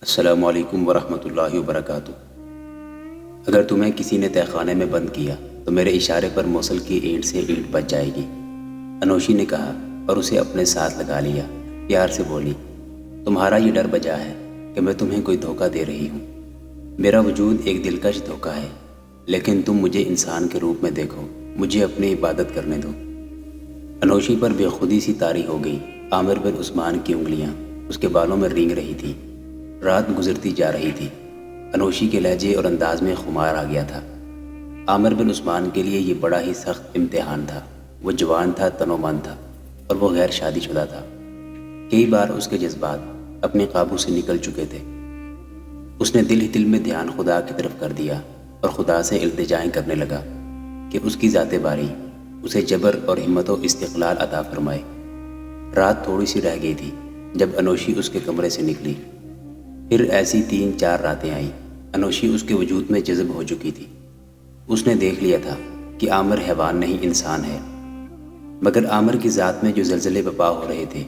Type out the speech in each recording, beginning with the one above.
السلام علیکم ورحمۃ اللہ وبرکاتہ۔ اگر تمہیں کسی نے تہہ خانے میں بند کیا تو میرے اشارے پر موصل کی اینٹ سے اینٹ بچ جائے گی، انوشی نے کہا اور اسے اپنے ساتھ لگا لیا۔ پیار سے بولی، تمہارا یہ ڈر بجا ہے کہ میں تمہیں کوئی دھوکہ دے رہی ہوں۔ میرا وجود ایک دلکش دھوکہ ہے، لیکن تم مجھے انسان کے روپ میں دیکھو، مجھے اپنی عبادت کرنے دو۔ انوشی پر بے خودی سی طاری ہو گئی۔ عامر بن عثمان کی انگلیاں اس کے بالوں میں رینگ رہی تھی۔ رات گزرتی جا رہی تھی۔ انوشی کے لہجے اور انداز میں خمار آ گیا تھا۔ عامر بن عثمان کے لیے یہ بڑا ہی سخت امتحان تھا۔ وہ جوان تھا، تنومند تھا، اور وہ غیر شادی شدہ تھا۔ کئی بار اس کے جذبات اپنے قابو سے نکل چکے تھے۔ اس نے دل ہی دل میں دھیان خدا کی طرف کر دیا اور خدا سے التجائیں کرنے لگا کہ اس کی ذات باری اسے جبر اور ہمت و استقلال عطا فرمائے۔ رات تھوڑی سی رہ گئی تھی جب انوشی اس کے کمرے سے نکلی۔ پھر ایسی 3-4 راتیں آئیں۔ انوشی اس کے وجود میں جذب ہو چکی تھی۔ اس نے دیکھ لیا تھا کہ عامر حیوان نہیں، انسان ہے، مگر عامر کی ذات میں جو زلزلے بپا ہو رہے تھے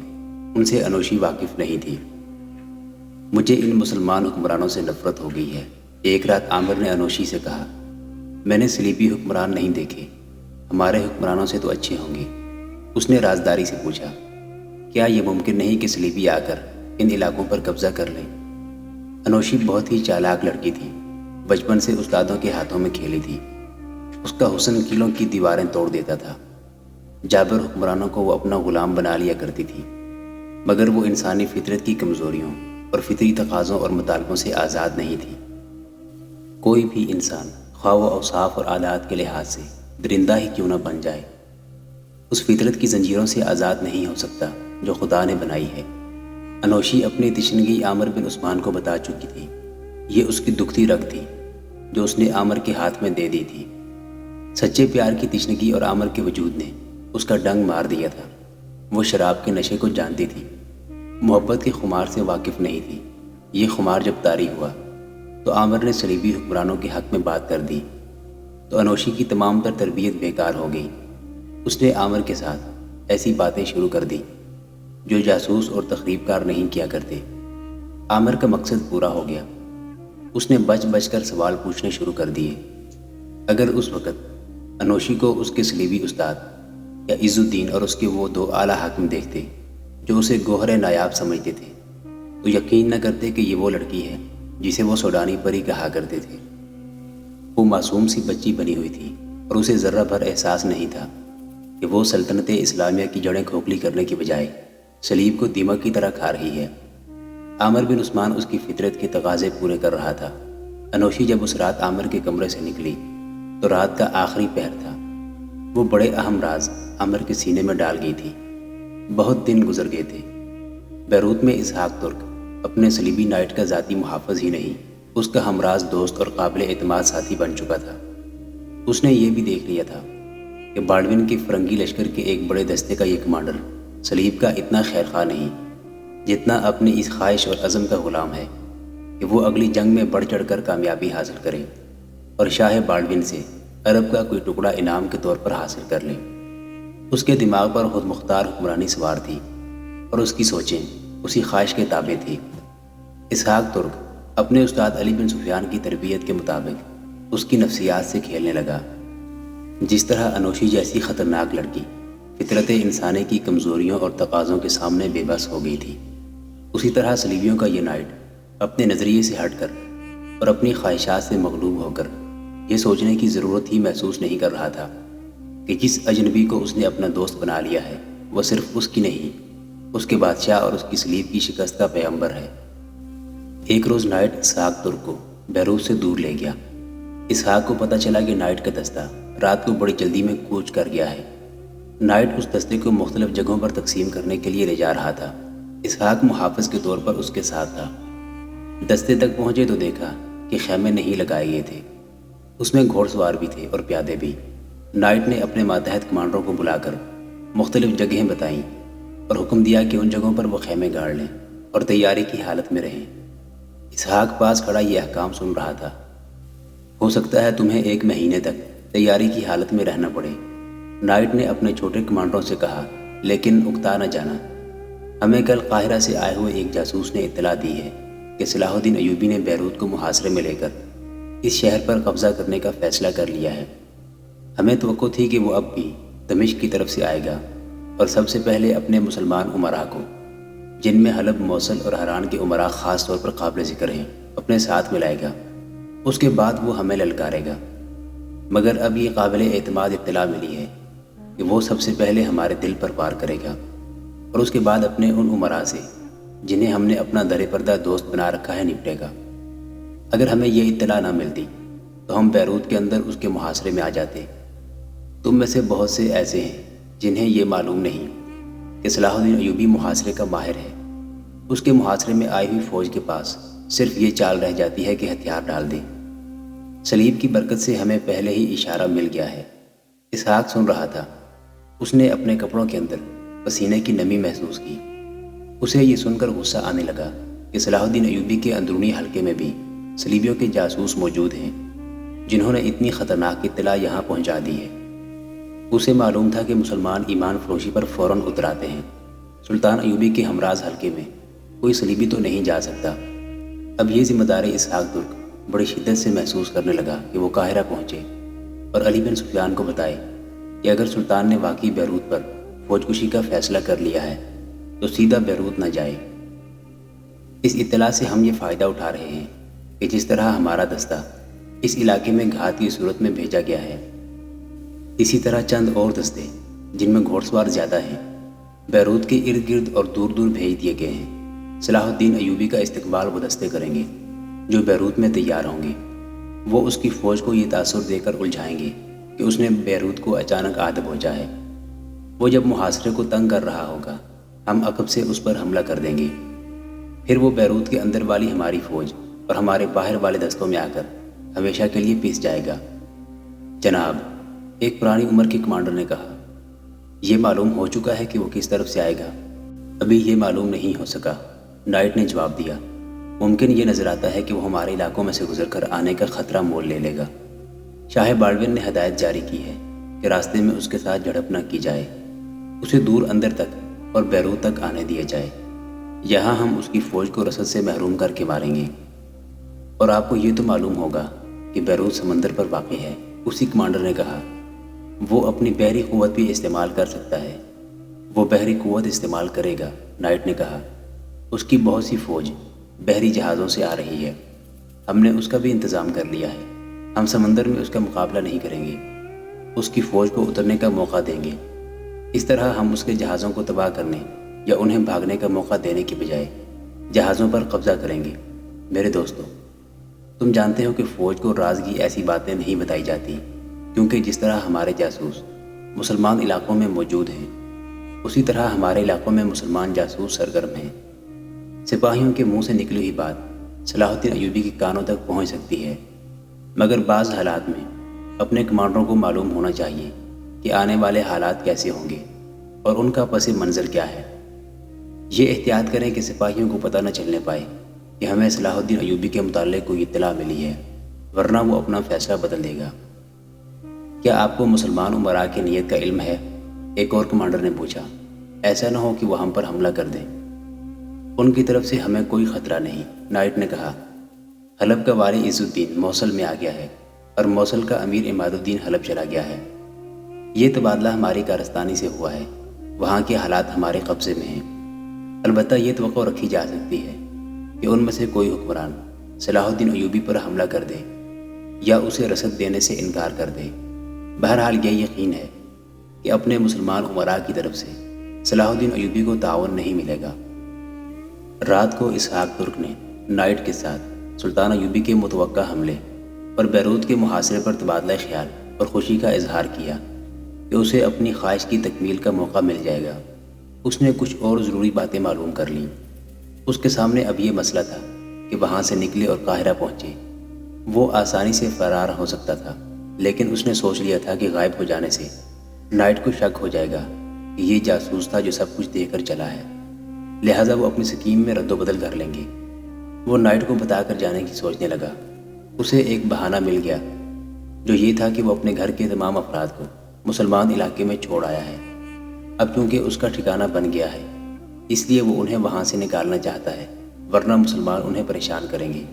ان سے انوشی واقف نہیں تھی۔ مجھے ان مسلمان حکمرانوں سے نفرت ہو گئی ہے، ایک رات عامر نے انوشی سے کہا۔ میں نے صلیبی حکمران نہیں دیکھے، ہمارے حکمرانوں سے تو اچھے ہوں گے۔ اس نے رازداری سے پوچھا، کیا یہ ممکن نہیں کہ صلیبی آ کر ان علاقوں پر قبضہ کر لیں؟ انوشی بہت ہی چالاک لڑکی تھی، بچپن سے استادوں کے ہاتھوں میں کھیلی تھی۔ اس کا حسن کیلوں کی دیواریں توڑ دیتا تھا۔ جابر حکمرانوں کو وہ اپنا غلام بنا لیا کرتی تھی، مگر وہ انسانی فطرت کی کمزوریوں اور فطری تقاضوں اور مطالبوں سے آزاد نہیں تھی۔ کوئی بھی انسان خواہ و اوصاف اور عادات کے لحاظ سے درندہ ہی کیوں نہ بن جائے، اس فطرت کی زنجیروں سے آزاد نہیں ہو سکتا جو خدا نے بنائی ہے۔ انوشی اپنی تشنگی عامر بن عثمان کو بتا چکی تھی۔ یہ اس کی دکھتی رگ تھی جو اس نے عامر کے ہاتھ میں دے دی تھی۔ سچے پیار کی تشنگی اور عامر کے وجود نے اس کا ڈنگ مار دیا تھا۔ وہ شراب کے نشے کو جانتی تھی، محبت کے خمار سے واقف نہیں تھی۔ یہ خمار جب طاری ہوا تو عامر نے صلیبی حکمرانوں کے حق میں بات کر دی تو انوشی کی تمام تر تربیت بیکار ہو گئی۔ اس نے عامر کے ساتھ ایسی باتیں شروع کر دی جو جاسوس اور تخریب کار نہیں کیا کرتے۔ عامر کا مقصد پورا ہو گیا۔ اس نے بچ بچ کر سوال پوچھنے شروع کر دیے۔ اگر اس وقت انوشی کو اس کے صلیبی استاد یا عز الدین اور اس کے وہ 2 اعلیٰ حاکم دیکھتے جو اسے گوہر نایاب سمجھتے تھے تو یقین نہ کرتے کہ یہ وہ لڑکی ہے جسے وہ سوڈانی پری کہا کرتے تھے۔ وہ معصوم سی بچی بنی ہوئی تھی اور اسے ذرہ بھر احساس نہیں تھا کہ وہ سلطنت اسلامیہ کی جڑیں کھوکھلی کرنے کی بجائے صلیب کو دیمک کی طرح کھا رہی ہے۔ عامر بن عثمان اس کی فطرت کے تقاضے پورے کر رہا تھا۔ انوشی جب اس رات عامر کے کمرے سے نکلی تو رات کا آخری پہر تھا۔ وہ بڑے اہم راز عامر کے سینے میں ڈال گئی تھی۔ بہت دن گزر گئے تھے۔ بیروت میں اسحاق ترک اپنے صلیبی نائٹ کا ذاتی محافظ ہی نہیں، اس کا ہمراز دوست اور قابل اعتماد ساتھی بن چکا تھا۔ اس نے یہ بھی دیکھ لیا تھا کہ بالڈون کے فرنگی لشکر کے ایک بڑے دستے کا یہ کمانڈر صلیب کا اتنا خیر خواہ نہیں جتنا اپنی اس خواہش اور عزم کا غلام ہے کہ وہ اگلی جنگ میں بڑھ چڑھ کر کامیابی حاصل کرے اور شاہ بالڈون سے عرب کا کوئی ٹکڑا انعام کے طور پر حاصل کر لے۔ اس کے دماغ پر خود مختار حکمرانی سوار تھی اور اس کی سوچیں اسی خواہش کے تابع تھی۔ اسحاق ترک اپنے استاد علی بن سفیان کی تربیت کے مطابق اس کی نفسیات سے کھیلنے لگا۔ جس طرح انوشی جیسی خطرناک لڑکی فطرت انسانی کی کمزوریوں اور تقاضوں کے سامنے بے بس ہو گئی تھی، اسی طرح صلیبیوں کا یہ نائٹ اپنے نظریے سے ہٹ کر اور اپنی خواہشات سے مغلوب ہو کر یہ سوچنے کی ضرورت ہی محسوس نہیں کر رہا تھا کہ جس اجنبی کو اس نے اپنا دوست بنا لیا ہے وہ صرف اس کی نہیں، اس کے بادشاہ اور اس کی صلیب کی شکست کا پیغمبر ہے۔ ایک روز نائٹ اسحاق ترک کو بیروت سے دور لے گیا۔ اسحاق کو پتہ چلا کہ نائٹ کا دستہ رات کو بڑی جلدی میں کوچ کر گیا ہے۔ نائٹ اس دستے کو مختلف جگہوں پر تقسیم کرنے کے لیے لے جا رہا تھا۔ اسحاق محافظ کے طور پر اس کے ساتھ تھا۔ دستے تک پہنچے تو دیکھا کہ خیمے نہیں لگائے گئے تھے۔ اس میں گھوڑ سوار بھی تھے اور پیادے بھی۔ نائٹ نے اپنے ماتحت کمانڈروں کو بلا کر مختلف جگہیں بتائیں اور حکم دیا کہ ان جگہوں پر وہ خیمے گاڑ لیں اور تیاری کی حالت میں رہیں۔ اسحاق پاس کھڑا یہ احکام سن رہا تھا۔ ہو سکتا ہے تمہیں 1 مہینے تک تیاری کی حالت میں رہنا پڑے، نائٹ نے اپنے چھوٹے کمانڈروں سے کہا، لیکن اکتا نہ جانا، ہمیں کل قاہرہ سے آئے ہوئے ایک جاسوس نے اطلاع دی ہے کہ صلاح الدین ایوبی نے بیروت کو محاصرے میں لے کر اس شہر پر قبضہ کرنے کا فیصلہ کر لیا ہے۔ ہمیں توقع تھی کہ وہ اب بھی دمشق کی طرف سے آئے گا اور سب سے پہلے اپنے مسلمان امراء کو، جن میں حلب، موصل اور حران کے امراء خاص طور پر قابل ذکر ہیں، اپنے ساتھ ملائے گا۔ اس کے بعد وہ ہمیں للکارے گا۔ مگر اب یہ قابل اعتماد اطلاع ملی ہے کہ وہ سب سے پہلے ہمارے دل پر وار کرے گا اور اس کے بعد اپنے ان امراء سے جنہیں ہم نے اپنا در پردہ دوست بنا رکھا ہے نپٹے گا۔ اگر ہمیں یہ اطلاع نہ ملتی تو ہم بیروت کے اندر اس کے محاصرے میں آ جاتے۔ تم میں سے بہت سے ایسے ہیں جنہیں یہ معلوم نہیں کہ صلاح الدین ایوبی محاصرے کا ماہر ہے۔ اس کے محاصرے میں آئی ہوئی فوج کے پاس صرف یہ چال رہ جاتی ہے کہ ہتھیار ڈال دے۔ صلیب کی برکت سے ہمیں پہلے ہی اشارہ مل گیا ہے۔ اسحاق سن رہا تھا۔ اس نے اپنے کپڑوں کے اندر پسینے کی نمی محسوس کی۔ اسے یہ سن کر غصہ آنے لگا کہ صلاح الدین ایوبی کے اندرونی حلقے میں بھی صلیبیوں کے جاسوس موجود ہیں جنہوں نے اتنی خطرناک اطلاع یہاں پہنچا دی ہے۔ اسے معلوم تھا کہ مسلمان ایمان فروشی پر فوراً اتراتے ہیں۔ سلطان ایوبی کے ہمراز حلقے میں کوئی صلیبی تو نہیں جا سکتا۔ اب یہ ذمہ داری اسحاق ترک بڑی شدت سے محسوس کرنے لگا کہ وہ قاہرہ پہنچے اور علی بن سفیان کو بتائے کہ اگر سلطان نے واقعی بیروت پر فوج کشی کا فیصلہ کر لیا ہے تو سیدھا بیروت نہ جائے۔ اس اطلاع سے ہم یہ فائدہ اٹھا رہے ہیں کہ جس طرح ہمارا دستہ اس علاقے میں گھات کی صورت میں بھیجا گیا ہے، اسی طرح چند اور دستے جن میں گھوڑ سوار زیادہ ہیں بیروت کے ارد گرد اور دور دور بھیج دیے گئے ہیں۔ صلاح الدین ایوبی کا استقبال وہ دستے کریں گے جو بیروت میں تیار ہوں گے۔ وہ اس کی فوج کو یہ تاثر دے کر الجھائیں گے کہ اس نے بیروت کو اچانک آ دبوچا ہے۔ وہ جب محاصرے کو تنگ کر رہا ہوگا ہم عقب سے اس پر حملہ کر دیں گے۔ پھر وہ بیروت کے اندر والی ہماری فوج اور ہمارے باہر والے دستوں میں آ کر ہمیشہ کے لیے پیس جائے گا۔ جناب، ایک پرانی عمر کے کمانڈر نے کہا، یہ معلوم ہو چکا ہے کہ وہ کس طرف سے آئے گا؟ ابھی یہ معلوم نہیں ہو سکا، نائٹ نے جواب دیا۔ ممکن یہ نظر آتا ہے کہ وہ ہمارے علاقوں میں سے گزر کر آنے کا خطرہ مول لے لے گا۔ شاہ بالڈون نے ہدایت جاری کی ہے کہ راستے میں اس کے ساتھ جھڑپ نہ کی جائے، اسے دور اندر تک اور بیروت تک آنے دیا جائے۔ یہاں ہم اس کی فوج کو رسد سے محروم کر کے ماریں گے۔ اور آپ کو یہ تو معلوم ہوگا کہ بیروت سمندر پر واقع ہے، اسی کمانڈر نے کہا۔ وہ اپنی بحری قوت بھی استعمال کر سکتا ہے۔ وہ بحری قوت استعمال کرے گا، نائٹ نے کہا۔ اس کی بہت سی فوج بحری جہازوں سے آ رہی ہے۔ ہم نے اس کا بھی انتظام کر لیا ہے۔ ہم سمندر میں اس کا مقابلہ نہیں کریں گے، اس کی فوج کو اترنے کا موقع دیں گے۔ اس طرح ہم اس کے جہازوں کو تباہ کرنے یا انہیں بھاگنے کا موقع دینے کی بجائے جہازوں پر قبضہ کریں گے۔ میرے دوستو، تم جانتے ہو کہ فوج کو رازگی ایسی باتیں نہیں بتائی جاتی، کیونکہ جس طرح ہمارے جاسوس مسلمان علاقوں میں موجود ہیں، اسی طرح ہمارے علاقوں میں مسلمان جاسوس سرگرم ہیں۔ سپاہیوں کے منہ سے نکلی ہوئی بات صلاح الدین ایوبی کے کانوں تک پہنچ سکتی ہے، مگر بعض حالات میں اپنے کمانڈروں کو معلوم ہونا چاہیے کہ آنے والے حالات کیسے ہوں گے اور ان کا پس منظر کیا ہے۔ یہ احتیاط کریں کہ سپاہیوں کو پتہ نہ چلنے پائے کہ ہمیں صلاح الدین ایوبی کے متعلق کوئی اطلاع ملی ہے، ورنہ وہ اپنا فیصلہ بدل دے گا۔ کیا آپ کو مسلمان امراء کی نیت کا علم ہے؟ ایک اور کمانڈر نے پوچھا۔ ایسا نہ ہو کہ وہ ہم پر حملہ کر دیں۔ ان کی طرف سے ہمیں کوئی خطرہ نہیں، نائٹ نے کہا۔ حلب کا والی عز الدین موصل میں آ گیا ہے اور موصل کا امیر عماد الدین حلب چلا گیا ہے۔ یہ تبادلہ ہماری کارستانی سے ہوا ہے، وہاں کے حالات ہمارے قبضے میں ہیں۔ البتہ یہ توقع رکھی جا سکتی ہے کہ ان میں سے کوئی حکمران صلاح الدین ایوبی پر حملہ کر دے یا اسے رسد دینے سے انکار کر دے۔ بہرحال یہ یقین ہے کہ اپنے مسلمان امراء کی طرف سے صلاح الدین ایوبی کو تعاون نہیں ملے گا۔ رات کو اسحاق ترک نے نائٹ کے ساتھ سلطان ایوبی کے متوقع حملے اور بیروت کے محاصرے پر تبادلہ خیال اور خوشی کا اظہار کیا کہ اسے اپنی خواہش کی تکمیل کا موقع مل جائے گا۔ اس نے کچھ اور ضروری باتیں معلوم کر لیں۔ اس کے سامنے اب یہ مسئلہ تھا کہ وہاں سے نکلے اور قاہرہ پہنچے۔ وہ آسانی سے فرار ہو سکتا تھا، لیکن اس نے سوچ لیا تھا کہ غائب ہو جانے سے نائٹ کو شک ہو جائے گا کہ یہ جاسوس تھا جو سب کچھ دے کر چلا ہے، لہٰذا وہ اپنی سکیم میں رد و بدل کر لیں گے۔ وہ نائٹ کو بتا کر جانے کی سوچنے لگا۔ اسے ایک بہانہ مل گیا جو یہ تھا کہ وہ اپنے گھر کے تمام افراد کو مسلمان علاقے میں چھوڑ آیا ہے۔ اب چونکہ اس کا ٹھکانہ بن گیا ہے، اس لیے وہ انہیں وہاں سے نکالنا چاہتا ہے، ورنہ مسلمان انہیں پریشان کریں گے۔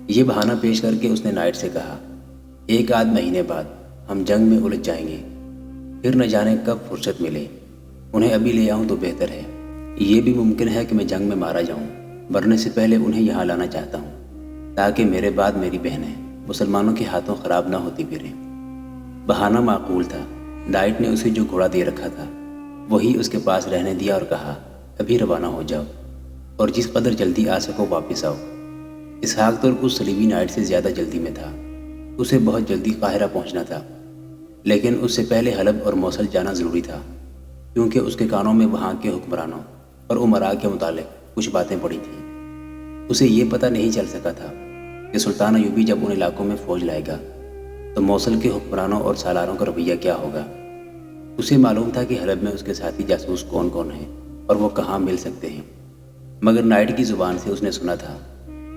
یہ بہانہ پیش کر کے اس نے نائٹ سے کہا، ایک آدھ مہینے بعد ہم جنگ میں الجھ جائیں گے، پھر نہ جانے کب فرصت ملے، انہیں ابھی لے آؤں تو بہتر ہے۔ یہ بھی ممکن ہے کہ میں جنگ میں مارا جاؤں، مرنے سے پہلے انہیں یہاں لانا چاہتا ہوں تاکہ میرے بعد میری بہنیں مسلمانوں کے ہاتھوں خراب نہ ہوتی پھریں۔ بہانہ معقول تھا۔ نائٹ نے اسے جو گھوڑا دے رکھا تھا وہی اس کے پاس رہنے دیا اور کہا، ابھی روانہ ہو جاؤ اور جس قدر جلدی آ سکو واپس آؤ۔ اسحاق ترک اس صلیبی نائٹ سے زیادہ جلدی میں تھا۔ اسے بہت جلدی قاہرہ پہنچنا تھا، لیکن اس سے پہلے حلب اور موصل جانا ضروری تھا، کیونکہ اس کے کانوں میں وہاں کے حکمرانوں اور امراء کے متعلق کچھ باتیں پڑی تھیں۔ اسے یہ پتہ نہیں چل سکا تھا کہ سلطان ایوبی جب ان علاقوں میں فوج لائے گا تو موصل کے حکمرانوں اور سالاروں کا رویہ کیا ہوگا۔ اسے معلوم تھا کہ حلب میں اس کے ساتھی جاسوس کون کون ہیں اور وہ کہاں مل سکتے ہیں، مگر نائٹ کی زبان سے اس نے سنا تھا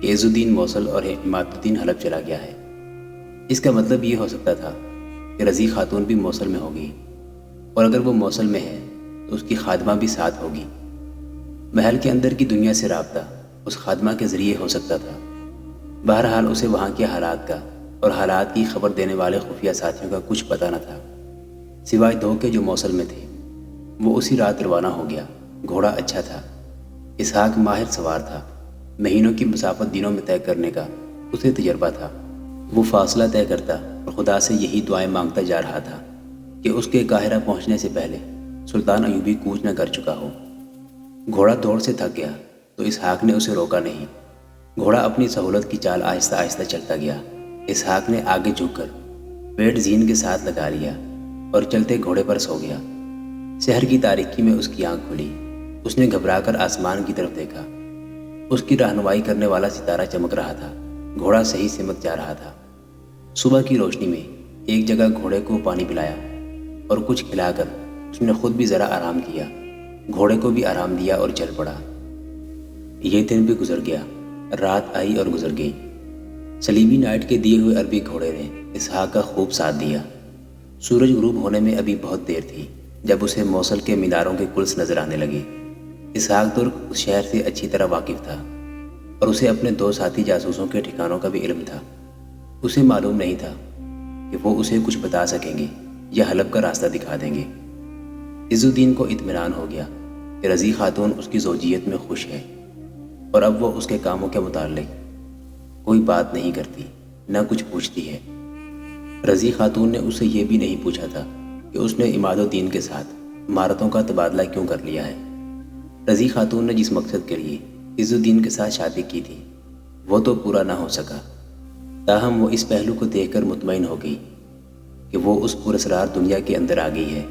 کہ عز الدین موصل اور عماد الدین حلب چلا گیا ہے۔ اس کا مطلب یہ ہو سکتا تھا کہ رضی خاتون بھی موصل میں ہوگی، اور اگر وہ موصل میں ہے تو اس کی خادمہ بھی ساتھ ہوگی۔ محل کے اندر کی دنیا سے رابطہ اس خادمہ کے ذریعے ہو سکتا تھا۔ بہرحال اسے وہاں کے حالات کا اور حالات کی خبر دینے والے خفیہ ساتھیوں کا کچھ پتہ نہ تھا، سوائے دو کے جو موصل میں تھے۔ وہ اسی رات روانہ ہو گیا۔ گھوڑا اچھا تھا، اسحاق ماہر سوار تھا، مہینوں کی مسافت دنوں میں طے کرنے کا اسے تجربہ تھا۔ وہ فاصلہ طے کرتا اور خدا سے یہی دعائیں مانگتا جا رہا تھا کہ اس کے قاہرہ پہنچنے سے پہلے سلطان ایوبی کوچ نہ کر چکا ہو۔ گھوڑا دوڑ سے تھک گیا تو اسحاق نے اسے روکا نہیں۔ گھوڑا اپنی سہولت کی چال آہستہ آہستہ چلتا گیا۔ اسحاق نے آگے جھک کر پیٹ زین کے ساتھ لگا لیا اور چلتے گھوڑے پر سو گیا۔ شہر کی تاریکی میں اس کی آنکھ کھلی۔ اس نے گھبرا کر آسمان کی طرف دیکھا۔ اس کی رہنمائی کرنے والا ستارہ چمک رہا تھا۔ گھوڑا صحیح سمت جا رہا تھا۔ صبح کی روشنی میں ایک جگہ گھوڑے کو پانی پلایا اور کچھ کھلا کر اس نے خود بھی ذرا آرام کیا۔ گھوڑے کو بھی آرام دیا اور چل پڑا۔ یہ دن بھی گزر گیا، رات آئی اور گزر گئی۔ صلیبی نائٹ کے دیے ہوئے عربی گھوڑے نے اسحاق کا خوب ساتھ دیا۔ سورج غروب ہونے میں ابھی بہت دیر تھی جب اسے موصل کے میناروں کے کلس نظر آنے لگے۔ اسحاق ترک اس شہر سے اچھی طرح واقف تھا اور اسے اپنے دو ساتھی جاسوسوں کے ٹھکانوں کا بھی علم تھا۔ اسے معلوم نہیں تھا کہ وہ اسے کچھ بتا سکیں گے یا حلب کا راستہ دکھا دیں گے۔ عز الدین کو اطمینان ہو گیا کہ رضی خاتون اس کی زوجیت میں خوش ہے اور اب وہ اس کے کاموں کے متعلق کوئی بات نہیں کرتی، نہ کچھ پوچھتی ہے۔ رضی خاتون نے اسے یہ بھی نہیں پوچھا تھا کہ اس نے عماد الدین کے ساتھ مہارتوں کا تبادلہ کیوں کر لیا ہے۔ رضی خاتون نے جس مقصد کے لیے عز الدین کے ساتھ شادی کی تھی وہ تو پورا نہ ہو سکا، تاہم وہ اس پہلو کو دیکھ کر مطمئن ہو گئی کہ وہ اس پراسرار دنیا کے اندر آ گئی ہے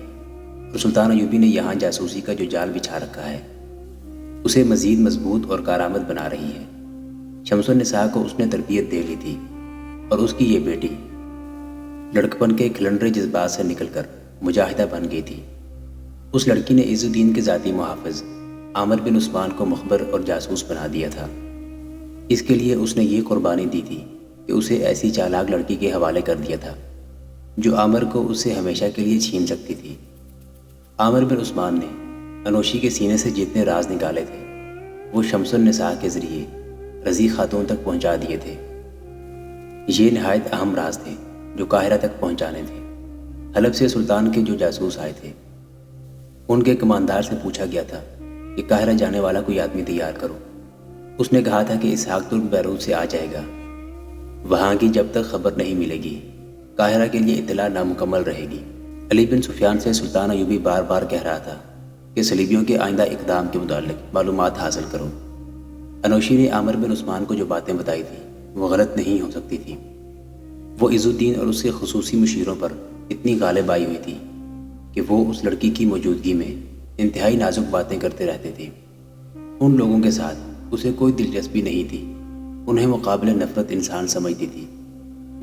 اور سلطان ایوبی نے یہاں جاسوسی کا جو جال بچھا رکھا ہے اسے مزید مضبوط اور کارآمد بنا رہی ہے۔ شمس النساء کو اس نے تربیت دے لی تھی اور اس کی یہ بیٹی لڑکپن کے کھلنڈرے جذبات سے نکل کر مجاہدہ بن گئی تھی۔ اس لڑکی نے عز الدین کے ذاتی محافظ عامر بن عثمان کو مخبر اور جاسوس بنا دیا تھا۔ اس کے لیے اس نے یہ قربانی دی تھی کہ اسے ایسی چالاک لڑکی کے حوالے کر دیا تھا جو عامر کو اس سے ہمیشہ کے لیے چھین سکتی تھی۔ عامر بن عثمان نے انوشی کے سینے سے جتنے راز نکالے تھے وہ شمس النساء کے ذریعے رضی خاتون تک پہنچا دیے تھے۔ یہ نہایت اہم راز تھے جو قاہرہ تک پہنچانے تھے۔ حلب سے سلطان کے جو جاسوس آئے تھے ان کے کماندار سے پوچھا گیا تھا کہ قاہرہ جانے والا کوئی آدمی تیار کرو۔ اس نے کہا تھا کہ اسحاق ترک بیروت سے آ جائے گا۔ وہاں کی جب تک خبر نہیں ملے گی قاہرہ کے لیے اطلاع نامکمل رہے گی۔ علی بن سفیان سے سلطان ایوبی بار بار کہہ رہا تھا کہ صلیبیوں کے آئندہ اقدام کے متعلق معلومات حاصل کرو۔ انوشی نے عامر بن عثمان کو جو باتیں بتائی تھیں وہ غلط نہیں ہو سکتی تھیں۔ وہ عز الدین اور اس کے خصوصی مشیروں پر اتنی غالب آئی ہوئی تھی کہ وہ اس لڑکی کی موجودگی میں انتہائی نازک باتیں کرتے رہتے تھے۔ ان لوگوں کے ساتھ اسے کوئی دلچسپی نہیں تھی، انہیں مقابل نفرت انسان سمجھتی تھی۔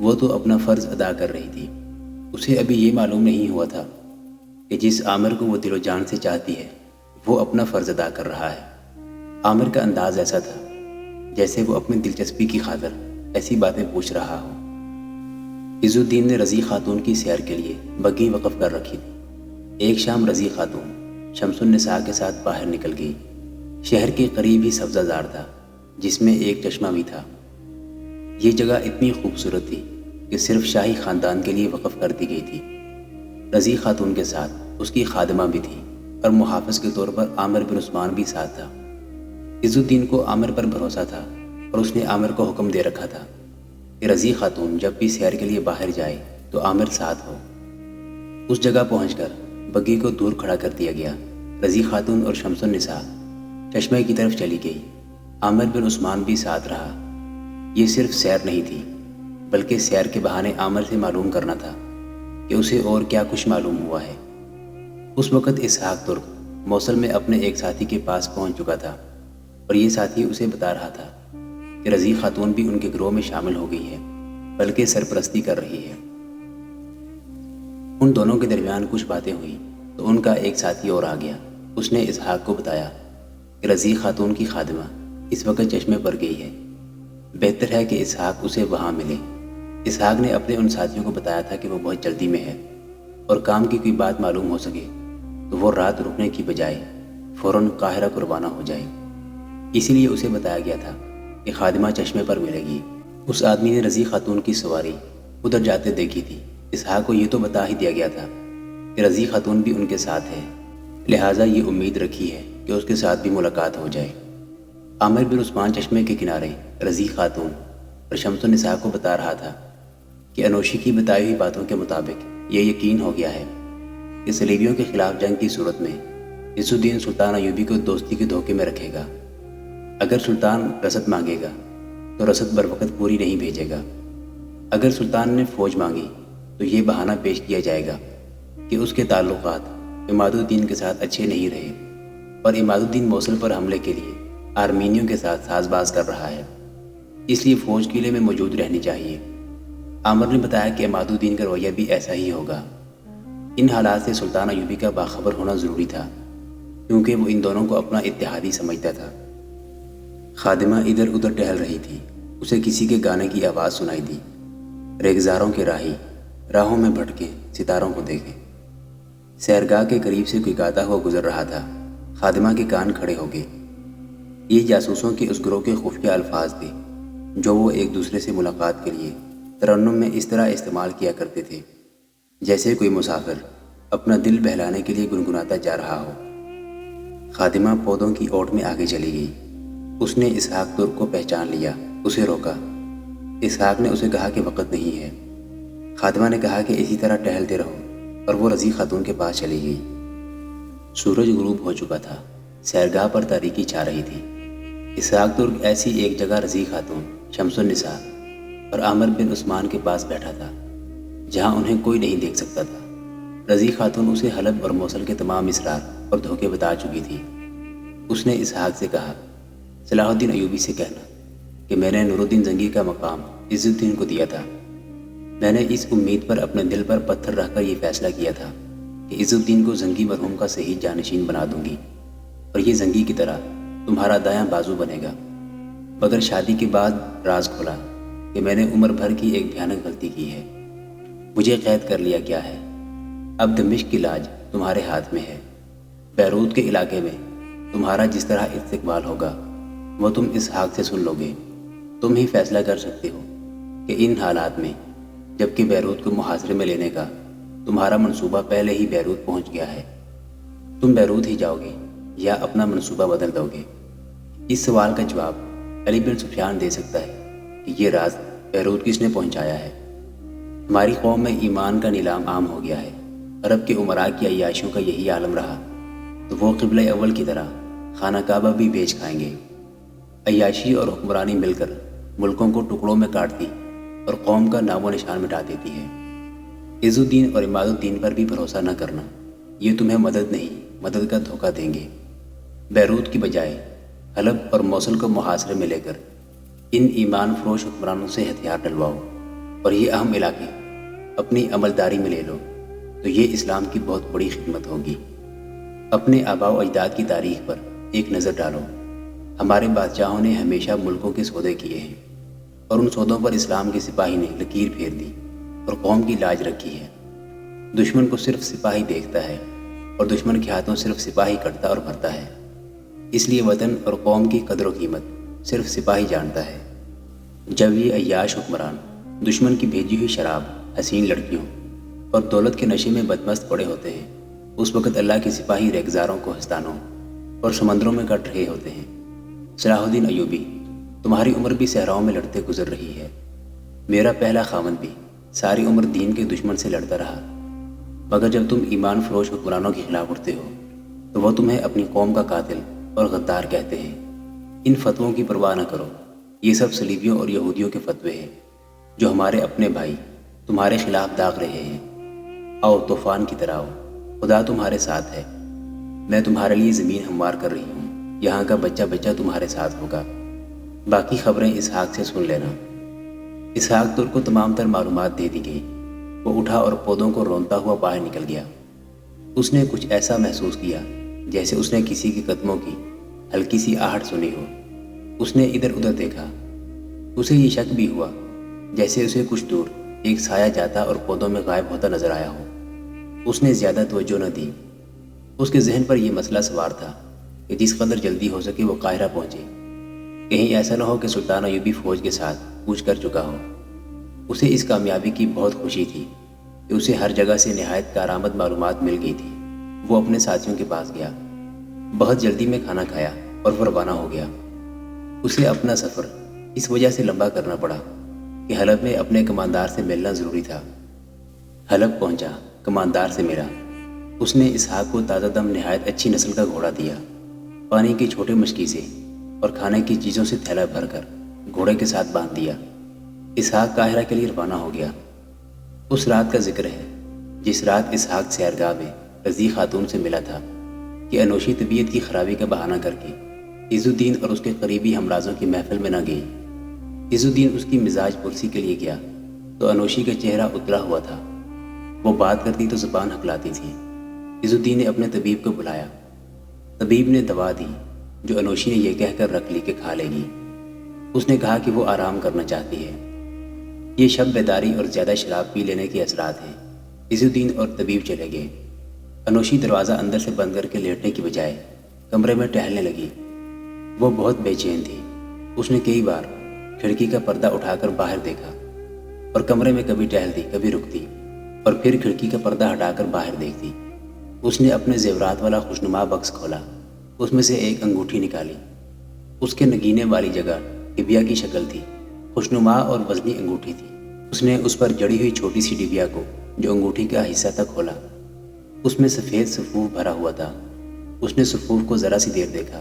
وہ تو اپنا فرض ادا کر رہی تھی۔ اسے ابھی یہ معلوم نہیں ہوا تھا کہ جس عامر کو وہ دل و جان سے چاہتی ہے وہ اپنا فرض ادا کر رہا ہے۔ عامر کا انداز ایسا تھا جیسے وہ اپنی دلچسپی کی خاطر ایسی باتیں پوچھ رہا ہو۔ عز الدین نے رضی خاتون کی سیر کے لیے بگھی وقف کر رکھی تھی۔ ایک شام رضی خاتون شمس النساء کے ساتھ باہر نکل گئی۔ شہر کے قریب ہی سبزہ زار تھا۔ جس میں ایک چشمہ بھی تھا۔ یہ جگہ اتنی خوبصورت تھی کہ صرف شاہی خاندان کے لیے وقف کر دی گئی تھی۔ رضی خاتون کے ساتھ اس کی خادمہ بھی تھی اور محافظ کے طور پر عامر بن عثمان بھی ساتھ تھا۔ عز الدین کو عامر پر بھروسہ تھا اور اس نے عامر کو حکم دے رکھا تھا کہ رضی خاتون جب بھی سیر کے لیے باہر جائے تو عامر ساتھ ہو۔ اس جگہ پہنچ کر بگی کو دور کھڑا کر دیا گیا۔ رضی خاتون اور شمس النساء چشمے کی طرف چلی گئی۔ عامر بن عثمان بھی ساتھ رہا۔ یہ صرف سیر نہیں تھی بلکہ سیر کے بہانے عامر سے معلوم کرنا تھا کہ اسے اور کیا کچھ معلوم ہوا ہے۔ اس وقت اسحاق ترک موصل میں اپنے ایک ساتھی کے پاس پہنچ چکا تھا اور یہ ساتھی اسے بتا رہا تھا کہ رضی خاتون بھی ان کے گروہ میں شامل ہو گئی ہے، بلکہ سرپرستی کر رہی ہے۔ ان دونوں کے درمیان کچھ باتیں ہوئی تو ان کا ایک ساتھی اور آ گیا۔ اس نے اسحاق کو بتایا کہ رضی خاتون کی خادمہ اس وقت چشمے پر گئی ہے، بہتر ہے کہ اسحاق اسے وہاں ملے۔ اسحاق نے اپنے ان ساتھیوں کو بتایا تھا کہ وہ بہت جلدی میں ہے اور کام کی کوئی بات معلوم ہو سکے تو وہ رات رکنے کی بجائے فوراً قاہرہ کو روانہ ہو جائے۔ اسی لیے اسے بتایا گیا تھا کہ خادمہ چشمے پر ملے گی۔ اس آدمی نے رضی خاتون کی سواری ادھر جاتے دیکھی تھی۔ اسحاق کو یہ تو بتا ہی دیا گیا تھا کہ رضی خاتون بھی ان کے ساتھ ہے، لہٰذا یہ امید رکھی ہے کہ اس کے ساتھ بھی ملاقات ہو جائے۔ عامر بن عثمان چشمے کے کنارے رضی خاتون اور شمس النساء کو بتا رہا تھا کہ انوشی کی بتائی ہوئی باتوں کے مطابق یہ یقین ہو گیا ہے کہ صلیبیوں کے خلاف جنگ کی صورت میں عز الدین سلطان ایوبی کو دوستی کے دھوکے میں رکھے گا۔ اگر سلطان رسد مانگے گا تو رسد بر وقت پوری نہیں بھیجے گا۔ اگر سلطان نے فوج مانگی تو یہ بہانہ پیش کیا جائے گا کہ اس کے تعلقات عماد الدین کے ساتھ اچھے نہیں رہے اور عماد الدین موصل پر حملے کے لیے آرمینیوں کے ساتھ ساز باز کر رہا ہے، اس لیے فوج قلعے میں موجود رہنی چاہیے۔ عامر نے بتایا کہ عماد الدین کا رویہ بھی ایسا ہی ہوگا۔ ان حالات سے سلطان ایوبی کا باخبر ہونا ضروری تھا کیونکہ وہ ان دونوں کو اپنا اتحادی سمجھتا تھا۔ خادمہ ادھر ادھر ٹہل رہی تھی۔ اسے کسی کے گانے کی آواز سنائی دی۔ ریگزاروں کے راہی راہوں میں بھٹکے ستاروں کو دیکھے۔ سیرگاہ کے قریب سے کوئی گاتا ہوا گزر رہا تھا۔ خادمہ کے کان کھڑے ہو گئے۔ یہ جاسوسوں کے اس گروہ کے خفیہ الفاظ تھے جو وہ ایک دوسرے سے ملاقات کے لیے ترنم میں اس طرح استعمال کیا کرتے تھے جیسے کوئی مسافر اپنا دل بہلانے کے لیے گنگناتا جا رہا ہو۔ خادمہ پودوں کی اوٹ میں آگے چلی گئی۔ اس نے اسحاق ترک کو پہچان لیا، اسے روکا۔ اسحاق نے اسے کہا کہ وقت نہیں ہے۔ خادمہ نے کہا کہ اسی طرح ٹہلتے رہو اور وہ رضی خاتون کے پاس چلی گئی۔ سورج غروب ہو چکا تھا، سیرگاہ پر تاریکی چھا رہی تھی۔ اسحاق ترک ایسی ایک جگہ رضی خاتون، شمس النساء اور عامر بن عثمان کے پاس بیٹھا تھا جہاں انہیں کوئی نہیں دیکھ سکتا تھا۔ رضی خاتون اسے حلب اور موصل کے تمام اسرار اور دھوکے بتا چکی تھی۔ اس نے اسحاق سے کہا، صلاح الدین ایوبی سے کہنا کہ میں نے نور الدین زنگی کا مقام عز الدین کو دیا تھا۔ میں نے اس امید پر اپنے دل پر پتھر رکھ کر یہ فیصلہ کیا تھا کہ عز الدین کو زنگی مرحوم کا صحیح جانشین بنا دوں گی اور یہ زنگی کی طرح تمہارا دایاں بازو بنے گا، مگر شادی کے بعد راز کھلا کہ میں نے عمر بھر کی ایک بھیانک غلطی کی ہے۔ مجھے قید کر لیا گیا ہے۔ اب دمشق کی لاج تمہارے ہاتھ میں ہے۔ بیروت کے علاقے میں تمہارا جس طرح استقبال ہوگا وہ تم اسحاق سے سن لو گے۔ تم ہی فیصلہ کر سکتے ہو کہ ان حالات میں جبکہ بیروت کو محاصرے میں لینے کا تمہارا منصوبہ پہلے ہی بیروت پہنچ گیا ہے، تم بیروت ہی جاؤ گے یا اپنا منصوبہ بدل دو گے؟ اس سوال کا جواب علی بن سفیان دے سکتا ہے کہ یہ راز بیروت کس نے پہنچایا ہے۔ ہماری قوم میں ایمان کا نیلام عام ہو گیا ہے۔ عرب کے عمراء کی عیاشیوں کا یہی عالم رہا تو وہ قبلہ اول کی طرح خانہ کعبہ بھی بیچ کھائیں گے۔ عیاشی اور حکمرانی مل کر ملکوں کو ٹکڑوں میں کاٹتی اور قوم کا نام و نشان مٹا دیتی ہے۔ عز الدین اور عماد الدین پر بھی بھروسہ نہ کرنا، یہ تمہیں مدد نہیں مدد کا دھوکہ دیں گے۔ بیروت کی بجائے حلب اور موصل کو محاصرے میں لے کر ان ایمان فروش حکمرانوں سے ہتھیار ڈلواؤ اور یہ اہم علاقے اپنی عملداری میں لے لو تو یہ اسلام کی بہت بڑی خدمت ہوگی۔ اپنے آباء و اجداد کی تاریخ پر ایک نظر ڈالو۔ ہمارے بادشاہوں نے ہمیشہ ملکوں کے سودے کیے ہیں اور ان سودوں پر اسلام کے سپاہی نے لکیر پھیر دی اور قوم کی لاج رکھی ہے۔ دشمن کو صرف سپاہی دیکھتا ہے اور دشمن کے ہاتھوں صرف سپاہی کٹتا اور بھرتا ہے۔ اس لیے وطن اور قوم کی قدر و قیمت صرف سپاہی جانتا ہے۔ جب یہ عیاش حکمران دشمن کی بھیجی ہوئی شراب، حسین لڑکیوں اور دولت کے نشے میں بدمست پڑے ہوتے ہیں، اس وقت اللہ کے سپاہی ریگزاروں کو ہستانوں اور سمندروں میں کٹ رہے ہوتے ہیں۔ صلاح الدین ایوبی، تمہاری عمر بھی صحراؤں میں لڑتے گزر رہی ہے۔ میرا پہلا خاوند بھی ساری عمر دین کے دشمن سے لڑتا رہا، مگر جب تم ایمان فروش حکمرانوں کے خلاف اٹھتے ہو تو وہ تمہیں اپنی قوم کا قاتل اور غدار کہتے ہیں۔ ان فتووں کی پرواہ نہ کرو، یہ سب صلیبیوں اور یہودیوں کے فتوے ہیں جو ہمارے اپنے بھائی تمہارے خلاف داغ رہے ہیں۔ آؤ طوفان کی طرح آؤ، خدا تمہارے ساتھ ہے۔ میں تمہارے لیے زمین ہموار کر رہی ہوں، یہاں کا بچہ بچہ تمہارے ساتھ ہوگا۔ باقی خبریں اسحاق سے سن لینا۔ اسحاق تر کو تمام تر معلومات دے دی گئی۔ وہ اٹھا اور پودوں کو رونتا ہوا باہر نکل گیا۔ اس نے کچھ ایسا محسوس کیا جیسے اس نے کسی کے قدموں کی ہلکی سی آہٹ سنی ہو۔ اس نے ادھر ادھر دیکھا۔ اسے یہ شک بھی ہوا جیسے اسے کچھ دور ایک سایہ جاتا اور پودوں میں غائب ہوتا نظر آیا ہو۔ اس نے زیادہ توجہ نہ دی۔ اس کے ذہن پر یہ مسئلہ سوار تھا کہ جس قدر جلدی ہو سکے وہ قاہرہ پہنچے، کہیں ایسا نہ ہو کہ سلطان ایوبی فوج کے ساتھ کوچ کر چکا ہو۔ اسے اس کامیابی کی بہت خوشی تھی کہ اسے ہر جگہ سے نہایت کارآمد معلومات مل گئی تھی۔ وہ اپنے ساتھیوں کے پاس گیا، بہت جلدی میں کھانا کھایا اور وہ روانہ ہو گیا۔ اسے اپنا سفر اس وجہ سے لمبا کرنا پڑا کہ حلب میں اپنے کماندار سے ملنا ضروری تھا۔ حلب پہنچا، کماندار سے ملا۔ اس نے اسحاق کو تازہ دم نہایت اچھی نسل کا گھوڑا دیا، پانی کے چھوٹے مشکی سے اور کھانے کی چیزوں سے تھیلا بھر کر گھوڑے کے ساتھ باندھ دیا۔ اسحاق قاہرہ کے لیے روانہ ہو گیا۔ اس رات کا ذکر ہے جس رات اسحاق سیرگاہ میں رضی خاتون سے ملا تھا کہ انوشی طبیعت کی خرابی کا بہانہ کر کے عز الدین اور اس کے قریبی ہمرازوں کی محفل میں نہ گئی۔ عز الدین اس کی مزاج پرسی کے لیے گیا تو انوشی کا چہرہ اترا ہوا تھا۔ وہ بات کرتی تو زبان ہکلاتی تھی۔ عز الدین نے اپنے طبیب کو بلایا۔ طبیب نے دوا دی جو انوشی نے یہ کہہ کر رکھ لی کہ کھا لے گی۔ اس نے کہا کہ وہ آرام کرنا چاہتی ہے۔ یہ شب بیداری اور زیادہ شراب پی لینے کے اثرات ہیں۔ عز الدین اور طبیب چلے گئے۔ انوشی دروازہ اندر سے بند کر کے لیٹنے کی بجائے کمرے میں ٹہلنے لگی۔ وہ بہت بے چین تھی۔ اس نے کئی بار کھڑکی کا پردہ اٹھا کر باہر دیکھا اور کمرے میں کبھی ٹہلتی کبھی رکتی اور پھر کھڑکی کا پردہ ہٹا کر باہر دیکھتی۔ اس نے اپنے زیورات والا خوشنما بکس کھولا، اس میں سے ایک انگوٹھی نکالی۔ اس کے نگینے والی جگہ ڈبیا کی شکل تھی، خوشنما اور وزنی انگوٹھی تھی۔ اس نے اس پر جڑی ہوئی چھوٹی سی ڈبیا کو جو انگوٹھی کا حصہ تھا کھولا۔ اس میں سفید صفوف بھرا ہوا تھا۔ اس نے صفوف کو ذرا سی دیر دیکھا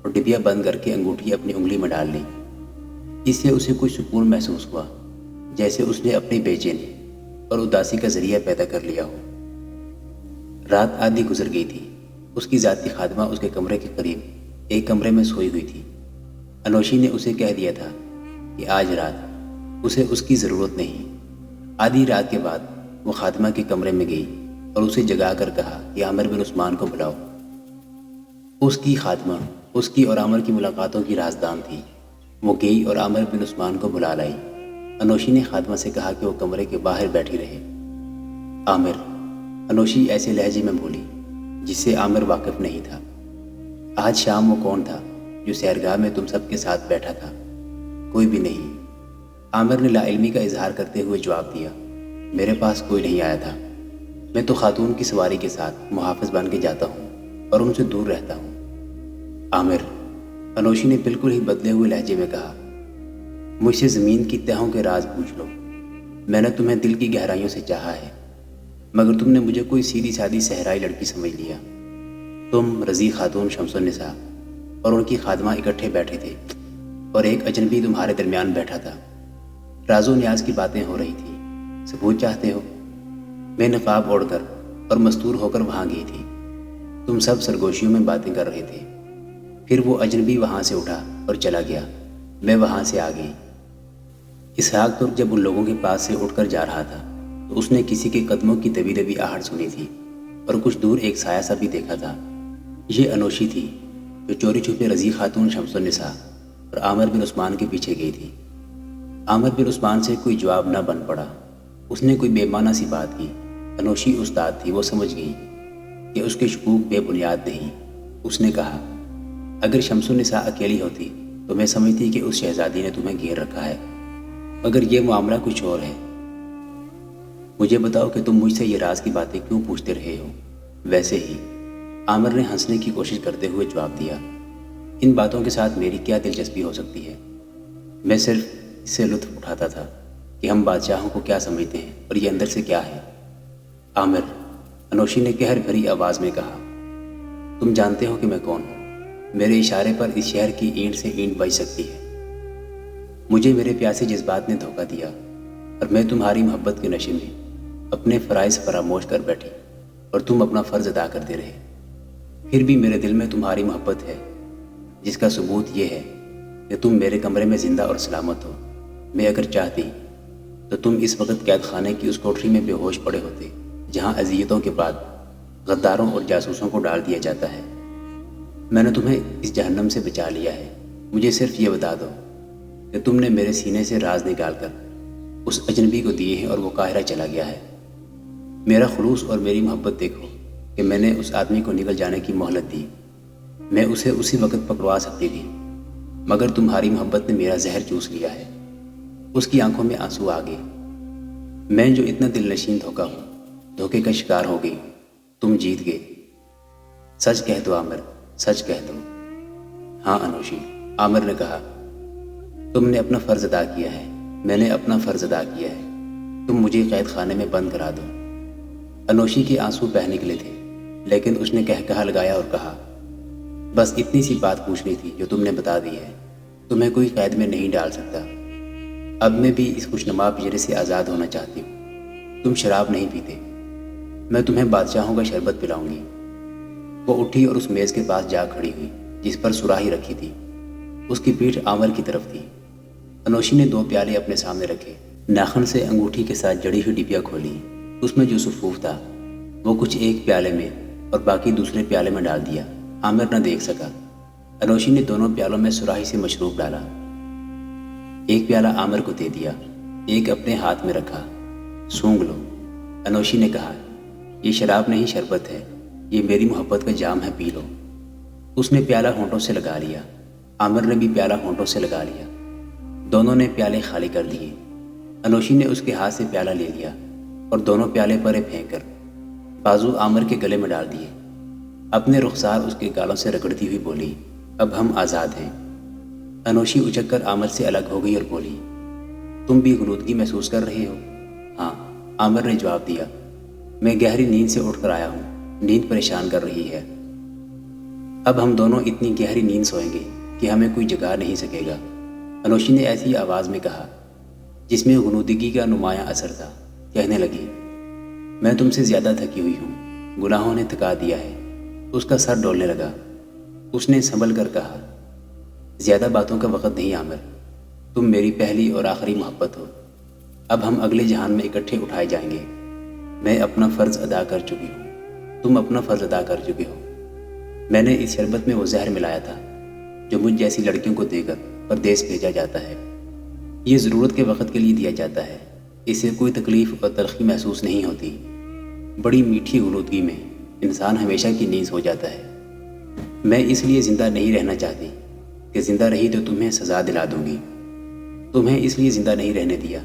اور ڈبیا بند کر کے انگوٹھی اپنی انگلی میں ڈال لی۔ اس سے اسے کچھ سکون محسوس ہوا، جیسے اس نے اپنی بے چینی اور اداسی کا ذریعہ پیدا کر لیا ہو۔ رات آدھی گزر گئی تھی۔ اس کی ذاتی خادمہ اس کے کمرے کے قریب ایک کمرے میں سوئی ہوئی تھی۔ انوشی نے اسے کہہ دیا تھا کہ آج رات اسے اس کی ضرورت نہیں۔ آدھی رات کے بعد وہ خادمہ کے کمرے میں گئی اور اسے جگا کر کہا کہ عامر بن عثمان کو بلاؤ۔ اس کی خادمہ اس کی اور عامر کی ملاقاتوں کی رازدان تھی۔ وہ گئی اور عامر بن عثمان کو بلا لائی۔ انوشی نے خادمہ سے کہا کہ وہ کمرے کے باہر بیٹھی رہے۔ عامر، انوشی ایسے لہجے میں بولی جس سے عامر واقف نہیں تھا۔ آج شام وہ کون تھا جو سیرگاہ میں تم سب کے ساتھ بیٹھا تھا؟ کوئی بھی نہیں۔ عامر نے لا علمی کا اظہار کرتے ہوئے جواب دیا، میرے پاس کوئی نہیں آیا تھا۔ میں تو خاتون کی سواری کے ساتھ محافظ بن کے جاتا ہوں اور ان سے دور رہتا ہوں۔ عامر، انوشی نے بالکل ہی بدلے ہوئے لہجے میں کہا، مجھ سے زمین کی تہوں کے راز پوچھ لو۔ میں نے تمہیں دل کی گہرائیوں سے چاہا ہے، مگر تم نے مجھے کوئی سیدھی سادی صحرائی لڑکی سمجھ لیا۔ تم، رضی خاتون شمس النساء اور ان کی خادمہ اکٹھے بیٹھے تھے اور ایک اجنبی تمہارے درمیان بیٹھا تھا۔ راز و نیاز کی باتیں ہو رہی تھیں۔ ثبوت چاہتے ہو؟ میں نقاب اوڑھ کر اور مستور ہو کر وہاں گئی تھی۔ تم سب سرگوشیوں میں باتیں کر رہے تھے۔ پھر وہ اجنبی وہاں سے اٹھا اور چلا گیا۔ میں وہاں سے آ گئی۔ اسحاق ترک جب ان لوگوں کے پاس سے اٹھ کر جا رہا تھا تو اس نے کسی کے قدموں کی دبی دبی آہٹ سنی تھی اور کچھ دور ایک سایہ سا بھی دیکھا تھا۔ یہ انوشی تھی جو چوری چھپے رضی خاتون شمس النساء اور عامر بن عثمان کے پیچھے گئی تھی۔ عامر بن عثمان سے کوئی جواب نہ بن پڑا۔ اس نے کوئی بے معنی سی بات کی۔ انوشی استاد تھی، وہ سمجھ گئی کہ اس کے شکوک بے بنیاد نہیں۔ اس نے کہا، اگر شمس النساء اکیلی ہوتی تو میں سمجھتی کہ اس شہزادی نے تمہیں گھیر رکھا ہے، مگر یہ معاملہ کچھ اور ہے۔ مجھے بتاؤ کہ تم مجھ سے یہ راز کی باتیں کیوں پوچھتے رہے ہو؟ ویسے ہی عامر نے ہنسنے کی کوشش کرتے ہوئے جواب دیا، ان باتوں کے ساتھ میری کیا دلچسپی ہو سکتی ہے؟ میں صرف اس سے لطف اٹھاتا تھا کہ ہم بادشاہوں کو کیا سمجھتے ہیں اور یہ اندر سے کیا ہے۔ عامر، انوشی نے قہر بھری آواز میں کہا، تم جانتے ہو کہ میں کون ہوں؟ میرے اشارے پر اس شہر کی اینٹ سے اینٹ بج سکتی ہے۔ مجھے میرے پیاسے جذبات نے دھوکہ دیا اور میں تمہاری محبت کے نشے میں اپنے فرائض فراموش کر بیٹھی اور تم اپنا فرض ادا کرتے رہے۔ پھر بھی میرے دل میں تمہاری محبت ہے، جس کا ثبوت یہ ہے کہ تم میرے کمرے میں زندہ اور سلامت ہو۔ میں اگر چاہتی تو تم اس وقت قید خانے کی اس کوٹری میں بے ہوش پڑے ہوتے جہاں اذیتوں کے بعد غداروں اور جاسوسوں کو ڈال دیا جاتا ہے۔ میں نے تمہیں اس جہنم سے بچا لیا ہے۔ مجھے صرف یہ بتا دو کہ تم نے میرے سینے سے راز نکال کر اس اجنبی کو دیے ہیں اور وہ قاہرہ چلا گیا ہے۔ میرا خلوص اور میری محبت دیکھو کہ میں نے اس آدمی کو نکل جانے کی مہلت دی۔ میں اسے اسی وقت پکڑوا سکتی تھی، مگر تمہاری محبت نے میرا زہر چوس لیا ہے۔ اس کی آنکھوں میں آنسو آ گئے۔ میں جو اتنا دل نشین دھوکا ہوں، دھوکے کا شکار ہو گئی۔ تم جیت گئے۔ سچ کہہ دو عامر، سچ کہہ دو۔ ہاں انوشی، عامر نے کہا، تم نے اپنا فرض ادا کیا ہے، میں نے اپنا فرض ادا کیا ہے۔ تم مجھے قید خانے میں بند کرا دو۔ انوشی کے آنسو بہہ نکلے تھے، لیکن اس نے کہا لگایا اور کہا، بس اتنی سی بات پوچھنی تھی جو تم نے بتا دی ہے۔ تمہیں کوئی قید میں نہیں ڈال سکتا۔ اب میں بھی اس خوشنما پنجرے سے آزاد ہونا چاہتی ہوں۔ تم شراب نہیں پیتے، میں تمہیں بادشاہوں کا شربت پلاؤں گی۔ وہ اٹھی اور اس میز کے پاس جا کھڑی ہوئی جس پر سراہی رکھی تھی۔ اس کی پیٹھ عامر کی طرف تھی۔ انوشی نے 2 پیالے اپنے سامنے رکھے، ناخن سے انگوٹھی کے ساتھ جڑی ہوئی ڈبیا کھولی۔ اس میں جو سفوف تھا وہ کچھ ایک پیالے میں اور باقی دوسرے پیالے میں ڈال دیا۔ عامر نہ دیکھ سکا۔ انوشی نے دونوں پیالوں میں سراہی سے مشروب ڈالا۔ ایک پیالہ عامر کو دے دیا، ایک اپنے ہاتھ میں رکھا۔ سونگھ لو، انوشی نے کہا، یہ شراب نہیں شربت ہے، یہ میری محبت کا جام ہے، پی لو۔ اس نے پیالہ ہونٹوں سے لگا لیا۔ عامر نے بھی پیالہ ہونٹوں سے لگا لیا۔ دونوں نے پیالے خالی کر دیے۔ انوشی نے اس کے ہاتھ سے پیالہ لے لیا اور دونوں پیالے پرے پھینک کر بازو عامر کے گلے میں ڈال دیے۔ اپنے رخسار اس کے گالوں سے رگڑتی ہوئی بولی، اب ہم آزاد ہیں۔ انوشی اچک کر عامر سے الگ ہو گئی اور بولی، تم بھی غنودگی محسوس کر رہے ہو؟ ہاں، عامر نے جواب دیا، میں گہری نیند سے اٹھ کر آیا ہوں، نیند پریشان کر رہی ہے۔ اب ہم دونوں اتنی گہری نیند سوئیں گے کہ ہمیں کوئی جگا نہیں سکے گا۔ انوشی نے ایسی آواز میں کہا جس میں غنودگی کا نمایاں اثر تھا۔ کہنے لگی، میں تم سے زیادہ تھکی ہوئی ہوں، گناہوں نے تھکا دیا ہے۔ اس کا سر ڈولنے لگا۔ اس نے سنبھل کر کہا، زیادہ باتوں کا وقت نہیں عامر، تم میری پہلی اور آخری محبت ہو۔ اب ہم اگلے جہان میں اکٹھے اٹھائے جائیں گے۔ میں اپنا فرض ادا کر چکی ہوں، تم اپنا فرض ادا کر چکے ہو۔ میں نے اس شربت میں وہ زہر ملایا تھا جو مجھ جیسی لڑکیوں کو دے کر پردیس بھیجا جاتا ہے۔ یہ ضرورت کے وقت کے لیے دیا جاتا ہے، اس سے کوئی تکلیف اور تلخی محسوس نہیں ہوتی۔ بڑی میٹھی غنودگی میں انسان ہمیشہ کی نیند ہو جاتا ہے۔ میں اس لیے زندہ نہیں رہنا چاہتی کہ زندہ رہی تو تمہیں سزا دلا دوں گی۔ تمہیں اس لیے زندہ نہیں رہنے دیا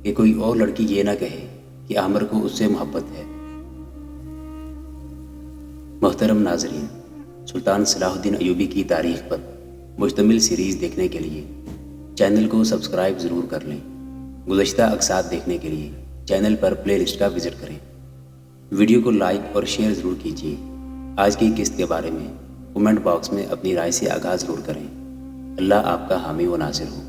کہ کوئی اور لڑکی یہ نہ کہے کہ عامر کو اس سے محبت ہے۔ محترم ناظرین، سلطان صلاح الدین ایوبی کی تاریخ پر مشتمل سیریز دیکھنے کے لیے چینل کو سبسکرائب ضرور کر لیں۔ گزشتہ اقساط دیکھنے کے لیے چینل پر پلے لسٹ کا وزٹ کریں۔ ویڈیو کو لائک اور شیئر ضرور کیجیے۔ آج کی قسط کے بارے میں کومنٹ باکس میں اپنی رائے سے آگاہ ضرور کریں۔ اللہ آپ کا حامی و ناصر ہو۔